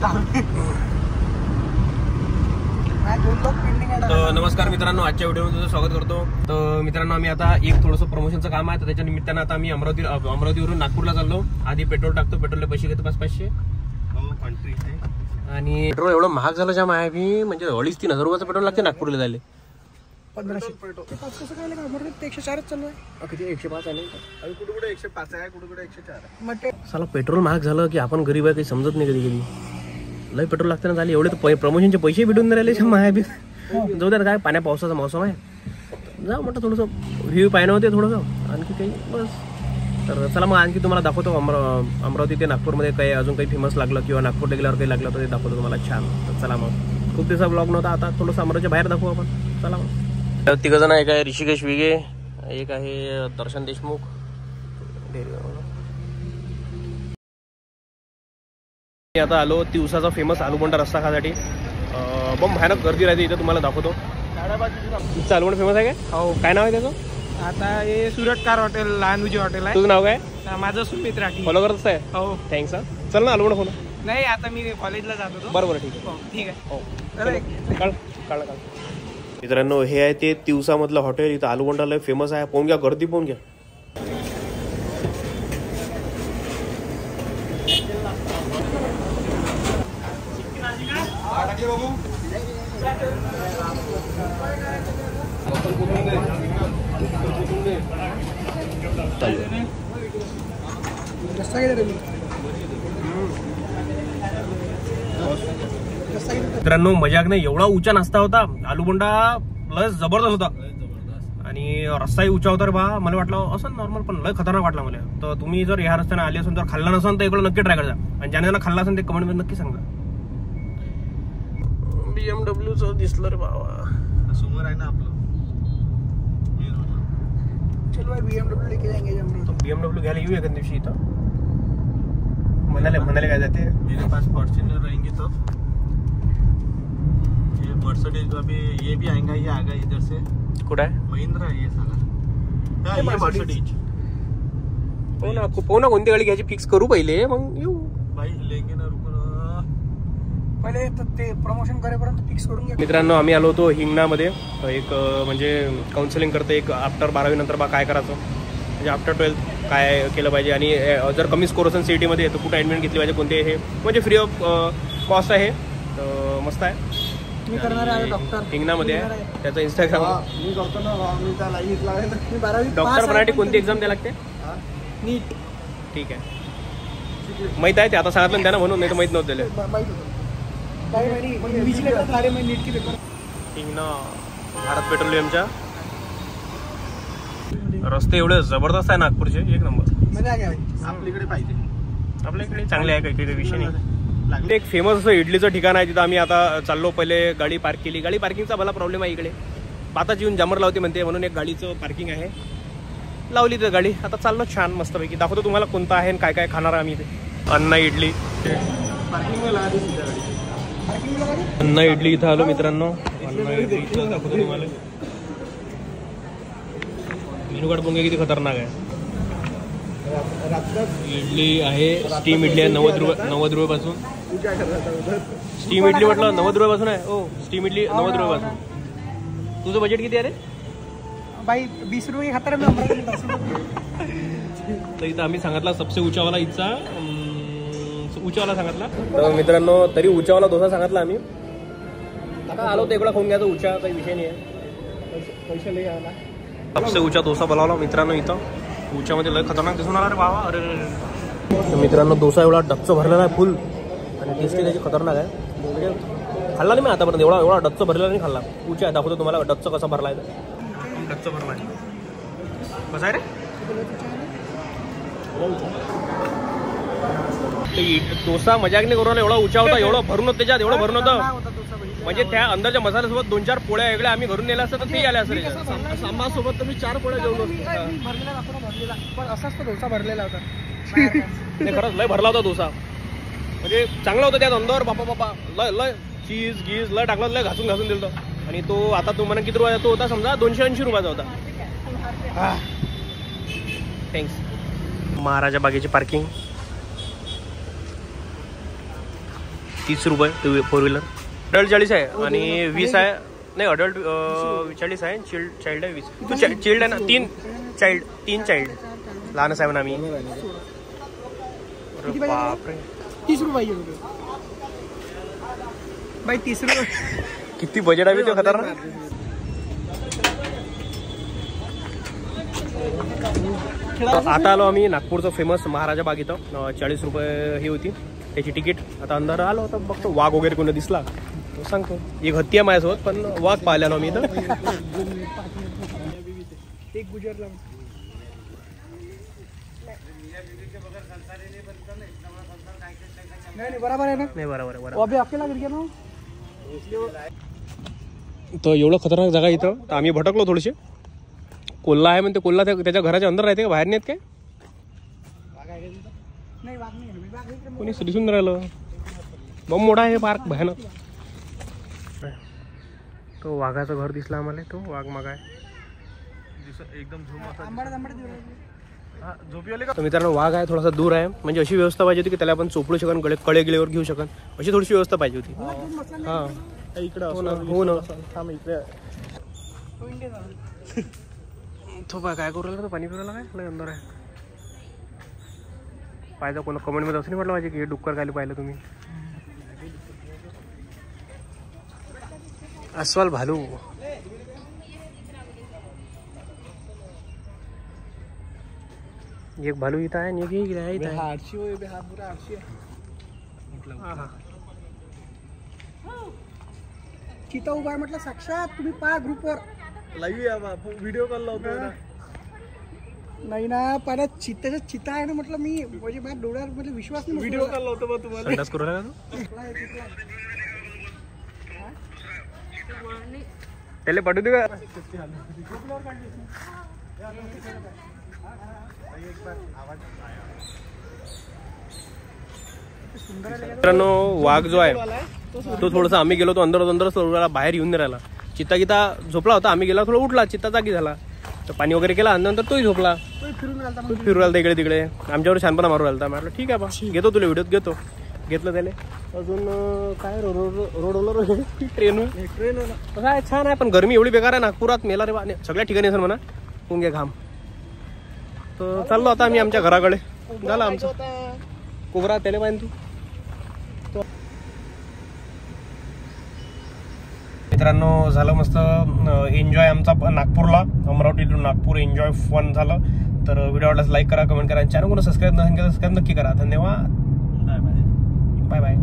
तर नमस्कार मित्रांनो, आजच्या व्हिडिओमध्ये तुझं स्वागत करतो. तर मित्रांनो, आम्ही आता एक थोडंसं प्रमोशनचं काम आहे, तर त्याच्या निमित्तानं आता आम्ही अमरावतीवरून नागपूरला चाललो. आधी पेट्रोल टाकतो, पेट्रोलला पैसे घेतो 500 आणि पेट्रोल एवढं महाग झालं ज्या मायाबी, म्हणजे 2,500-3,000 रुपयाचं पेट्रोल लागते नागपूरला जायला. 1500 कसं काय लागलं? 104 चालू आहे. किती 105 आहे? कुठे कुठे 105 आहे, कुठे कुठे 104 आहे. मग साला पेट्रोल महाग झालं की आपण गरीब आहे, काही समजत नाही कधी कधी. लय पेट्रोल लागतं ना झाले, एवढे तर प्रमोशनचे पैसे भेटून नाही राहिले मायाबी. जाऊ द्या, काय पाण्या पावसाचा मौसम आहे, जा म्हटलं थोडंसं व्ह्यू पाहिलं होते थोडंसं आणखी काही बस. तर चला मग आणखी तुम्हाला दाखवतो अमरावती ते नागपूरमध्ये काही अजून काही फेमस लागलं किंवा नागपूरला गेल्यावर काही लागलं तर ते दाखवतो तुम्हाला छान. तर चला मग, खूप दिवसा ब्लॉग नव्हता, आता थोडंसं अमरावतीच्या बाहेर दाखवू आपण. चला मग. 3 जण, एक आहे ऋषिकेश विगे, एक आहे दर्शन देशमुख. आता आलो दिवसाचा फेमस आलूबोंडा रस्सा खासाठी. बम भयानक गर्दी राहते इथं, तुम्हाला दाखवतो. इथं आलूबोंडा फेमस आहे काय? हो. काय नाव आहे त्याचं? आता हे सुरतकार हॉटेल, लहानुजी हॉटेल आहे. तुझं नाव काय? माझं सुमित राठी. फॉलो करतच आहे? हो. थँक्स. चल ना आलूबोंडा फॉलो. नाही, आता मी कॉलेजला जात होतो. बरोबर, ठीक आहे. हो, ठीक आहे. हो, चला. काढ. मित्रांनो, हे आहे ते तिवसामधलं हॉटेल. इथं आलूबोंडा लय फेमस आहे. पाहून घ्या, गर्दी पाहून घ्या. मित्रांनो, मजाक नाही, एवढा उंचा नाश्ता होता. आलूबोंडा प्लस जबरदस्त होता आणि रस्साही उंचा होता रे बा. मला वाटलं असं नॉर्मल, पण लय खतरनाक वाटला मला. तर तुम्ही जर ह्या रस्त्याने आले असून, जर खाल्ला नसाल तर इकडं नक्की ट्राय करा. आणि ज्याने खाल्ला असेल ते कमेंटमध्ये नक्की सांगा. BMW च दिसलं रे बाबा, समोर आहे ना आपलं. चलो भाई, BMW लेके जाएंगे हम. BMW घ्यायला येऊ एखाद्या दिवशी इथं. म्हणाले काय जाते. मेरे पास फॉर्च्यूनर रहेंगे तो ये मर्सिडीज अभी ये भी आएगा, ये आएगा इधर से. कुठं आहे? महिंद्रा है ये साला. ये मर्सिडीज. पाहू ना कोणती गाडी घ्यायची फिक्स करू पहिले, मग येऊ. भाई लेंगे ना, रुको ना. पहिले तर ते प्रमोशन करेपर्यंत फिक्स करून घ्या. मित्रांनो, आम्ही आलो होतो हिंगणामध्ये. एक म्हणजे काउन्सिलिंग करते, एक आफ्टर 12वी नंतर बा काय करायचं, म्हणजे आफ्टर 12th काय केलं पाहिजे, आणि जर कमी स्कोर असेल CET मध्ये तर कुठं ॲडमिशन घेतली पाहिजे, कोणते हे म्हणजे फ्री ऑफ कॉस्ट आहे. तर मस्त आहे. मी करणार आहे डॉक्टर हिंगणामध्ये आहे, त्याचं इंस्टाग्राम. मी करतो ना, मी त्या लाईनीत लागेल. मी 12वी डॉक्टर बनासाठी कोणती एक्झाम द्यायला लागते? नीट. ठीक आहे, माहीत आहे ते, आता सांगितलं त्यानं म्हणून, नाही तर माहीत नव्हतं त्याला. माहित होतं. काही महिने विजिलेटर झाले, मी नीट की पेपर. हिंगणा भारत पेट्रोलियमच्या रस्ते एवढे जबरदस्त आहे नागपूरचे, एक नंबर. मजा आ गया भाई. आपल्याकडे पाहिजे, आपल्याकडे चांगले आहे, काही विषय नाही. एक फेमस असं इडलीचं ठिकाण आहे, तिथं आम्ही आता चाललो. पहिले गाडी पार्क केली. गाडी पार्किंगचा भला प्रॉब्लेम आहे इकडे, बाताची येऊन जामर लावते म्हणते, म्हणून एक गाडीचं पार्किंग आहे, लावली तर गाडी. आता चाललो छान मस्तपैकी. दाखवतो तुम्हाला कोणतं आहे आणि काय काय खाणार आहे आम्ही इथे. अन्न इडली, अन्न इडली इथं आलो मित्रांनो. अन्न इडली इथं दाखवतो तुम्हाला. मेनू कार्ड बघून किती खतरनाक आहे. इडली आहे, स्टीम इडली आहे 90 रुपयापासून. स्टीम इडली म्हटलं 90 रुपयापासून आहे. हो, स्टीम इडली 90 रुपयापासून. तुझं बजेट किती आहे रे भाई? 20 रुपये खाता रहा मैं. तर इथं आम्ही सांगितला सबसे उंचावाला इथचा उंचावाला सांगितला. तर मित्रांनो, तरी उंचावाला डोसा सांगितला आम्ही. आता आलो तर इकडं खाऊन घ्यायचं, उंचा काही विषय नाही आहे. पैसे लई आला. सबसे उंचा डोसा बोलावला मित्रांनो इथं. उंच्यामध्ये लय खतरनाक दिसून आला रे बाबा. अरे मित्रांनो, डोसा एवढा डच्च भरलेला आहे फुल, आणि टेस्टी त्याची खतरनाक आहे. म्हणजे खाल्ला नाही मी आतापर्यंत, एवढा डच्च भरलेला नाही खाल्ला. उंचा दाखवतो तुम्हाला डच्च कसा भरला आहे. डच्च भरला आहे कसा आहे रे. डोसा मजाक नाही करून एवढा उंचा होता, एवढं भरून होतं त्याच्यात, एवढं भरून होतं. म्हणजे त्या अंदरच्या मसाल्यासोबत 2-4 पोळ्या वेगळ्या आम्ही घरून नेल्या असतात तर ते आले असं. सांबासोबत तुम्ही 4 पोळ्या जेवलो असतो. भरलेला दाखवतो, भरलेला, पण असाच तो डोसा भरलेला होता. नाही, खरंच लय भरला होता डोसा. म्हणजे चांगला होता त्यात अंदर. बापा लय चीज गीज लय टाकलं, लय घासून दिलं. आणि तो आता तो म्हणा किती रुपयाचा तो होता, समजा 280 रुपयाचा होता. थँक्स. महाराजा बागेची पार्किंग 30 रुपये 4 व्हीलर. अडल्ट 40 आहे आणि 20 आहे. नाही अडल्ट 40 आहे, चाइल्ड आहे 20. तू चाइल्ड आहे ना? 3 चाइल्ड लहानच आहे म्हणा आम्ही. किती बापरे 30 रुपये बाई 30 रुपये. किती बजेट आहे ते खतरनाक. आता आलो आम्ही नागपूरचं फेमस महाराजा बाग इथं. 40 रुपये ही होती त्याची तिकीट. आता अंदर आलो होता बघतो वाघ वगैरे कोणी दिसला तो सांगतो. एक हत्ती आहे माझ्यासोबत पण वाघ पाहिला ना मी इथं. एक गुजरला नाही बरोबर आहे ना? नाही बरोबर आहे अबे अकेला गिर गया ना. तर एवढं खतरनाक जागा इथं. तर आम्ही भटकलो थोडेसे. कोल्हा आहे म्हणते. कोल्हा त्याच्या घराच्या अंदर राहते का बाहेर नाहीत काय? नाही वाघ नाही कोणी दिसून राहिलं. बहुत मोठा आहे पार्क भयानक. तो वाघाचं घर दिसला आम्हाला. तो वाघ मग आहे एकदम झूम तर मित्रांनो वाघ आहे थोडासा दूर आहे. म्हणजे अशी व्यवस्था पाहिजे होती की त्याला आपण चोपडू शकन, कळे गिळेवर घेऊ शकन, अशी थोडीशी व्यवस्था पाहिजे होती. हा इकडे हो ना हो ना. थांब इकडे. तो काय करू राहिला? तो पाणी फिरायला काय लय अंदर आहे. पाहिजे कोणा कमेंटमध्ये असं नाही म्हटलं पाहिजे की हे डुक्कर खायला पाहिलं तुम्ही. अस्वल भालू. एक भालू इथं आहे आणि एक इकडे आहे. इथं आरशी हो हा पुरा आरशी आहे. चिता उभा आहे म्हटलं साक्षात. तुम्ही पहा ग्रुपवर लाईव्ह व्हिडिओ कॉल लावतो ना. नाही ना पाण्यात चिता आहे ना म्हटलं. मी म्हणजे माझ्या डोळ्यावर म्हणजे विश्वास नाही. व्हिडिओ कॉल लावतो बा तुम्हाला. संडास करू राहिला तू? त्याला पाठवू दे का? मित्रांनो वाघ जो आहे तो थोडासा आम्ही गेलो तो अंदर बाहेर येऊन नाही राहिला. चित्ता गीता झोपला होता. आम्ही गेला थोडा उठला. चित्ता जागी झाला तर पाणी वगैरे केला आणि नंतर तोही झोपला. फिरू राहिला इकडे तिकडे. आमच्यावर शानपणा मारू राहिला. म्हटलं ठीक आहे बा घेतो तुला व्हिडिओत घेतो. घेतलं त्याला. अजून काय रोडवर ट्रेन कसं आहे छान आहे पण गरमी एवढी बेकार आहे नागपुरात मेला रे बा. सगळ्या ठिकाणी असेल म्हणा होऊन घ्या घाम. तर चाललो आता आम्ही आमच्या घराकडे. झाला आमचं कोबरा त्याला पाहिजे तू. मित्रांनो झालं मस्त एन्जॉय आमचा नागपूरला. Amravati to Nagpur enjoy fun झालं. तर व्हिडिओ आवडल्यास लाईक करा, कमेंट करा. चॅनल कोण सबस्क्राईब नसेल केलं सबस्क्राईब नक्की करा. धन्यवाद. Bye bye.